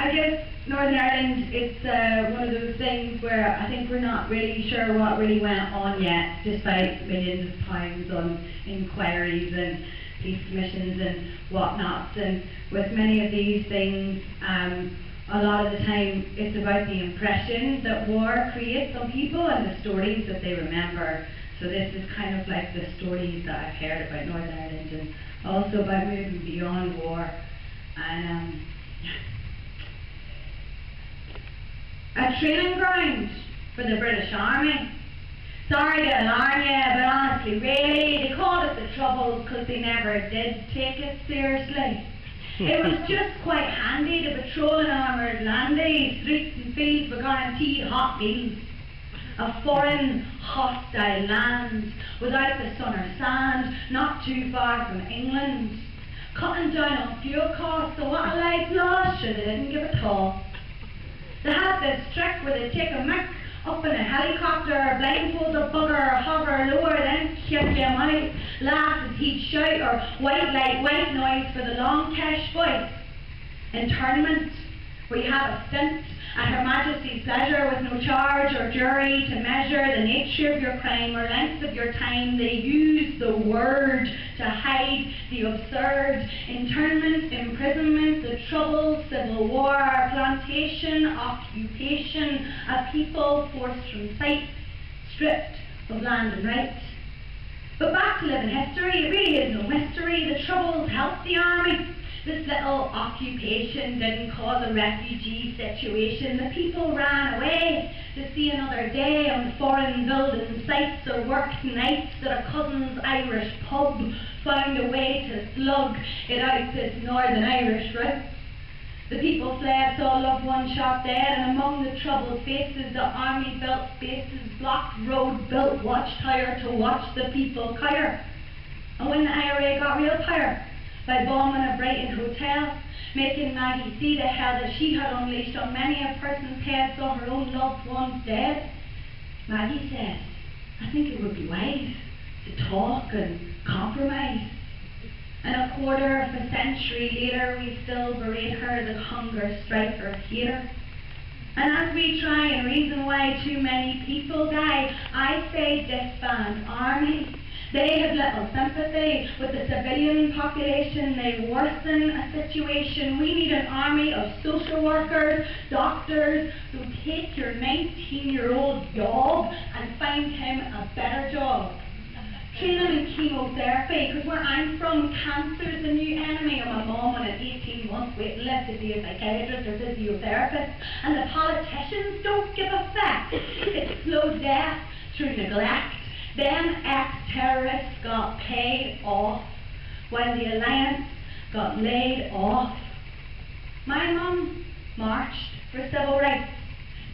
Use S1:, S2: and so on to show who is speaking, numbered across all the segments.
S1: I guess Northern Ireland, it's one of those things where I think we're not really sure what really went on yet, despite millions of times on inquiries and police commissions and whatnots. And with many of these things, a lot of the time it's about the impression that war creates on people and the stories that they remember. So this is kind of like the stories that I've heard about Northern Ireland, and also about moving beyond war. And a training ground for the British Army. Sorry to alarm you, but honestly, really, they called it the Troubles because they never did take it seriously. It was just quite handy to patrol in armoured landings, streets and fields with guaranteed hot meals. A foreign, hostile land, without the sun or sand, not too far from England. Cutting down on fuel costs, so what a life lost, sure they didn't give a toss. They had this trick where they'd take a mick up in a helicopter, blindfold a bugger, hover lower, then kick him out, laugh as he'd shout, or white light, white noise for the long cash voice. Internment, where you have a stint at Her Majesty's pleasure with no charge or jury to measure the nature of your crime or length of your time. They use the word to hide the absurd. Internment, imprisonment, the Troubles, civil war, plantation, occupation, a people forced from sight, stripped of land and rights. But back to living history, it really is no mystery. The Troubles helped the army. This little occupation didn't cause a refugee situation. The people ran away to see another day on foreign building sites, or worked nights at a cousin's Irish pub, found a way to slug it out this Northern Irish route. The people fled, saw loved ones shot dead, and among the troubled faces, the army built spaces, blocked road, built watchtower to watch the people cower. And when the IRA got real power, by bombing a Brighton hotel, making Maggie see the hell that she had unleashed on many a person's head, saw her own loved ones dead, Maggie said, I think it would be wise to talk and compromise. And a quarter of a century later, we still berate her, the hunger striker hater. And as we try and reason why too many people die, I say disband army. They have little sympathy with the civilian population. They worsen a situation. We need an army of social workers, doctors, who take your 19-year-old job and find him a better job. Train him in chemotherapy, because where I'm from, cancer's the new enemy. And my mom on an 18-month waiting list to see a psychiatrist or physiotherapist. And the politicians don't give a fuck. It's slow death through neglect. Then ex-terrorists got paid off, while the alliance got laid off. My mum marched for civil rights,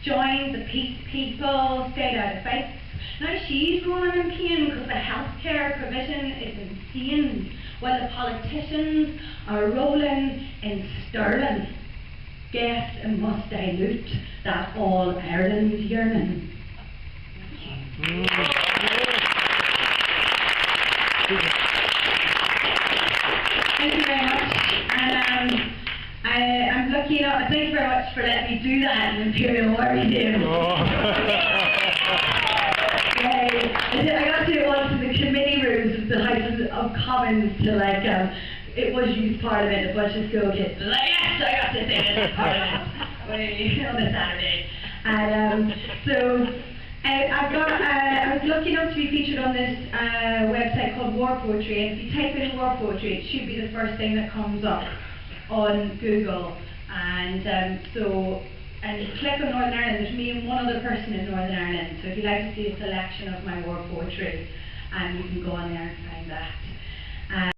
S1: joined the peace people, stayed out of fights. Now she's rolling in pain because the healthcare provision is insane, while the politicians are rolling in sterling. Guess it must dilute that all-Ireland yearning. Thank you very much, and I'm lucky enough. Thank you very much for letting me do that in Imperial War Museum. I got to go on to the committee rooms of the House of Commons to it was youth parliament, a bunch of school kids. Yes, I got to say this parliament on a Saturday, and I was lucky enough to be featured on this website called War Poetry, and if you type in war poetry, it should be the first thing that comes up on Google. And and you click on Northern Ireland, there's me and one other person in Northern Ireland. So if you'd like to see a selection of my war poetry, you can go on there and find that.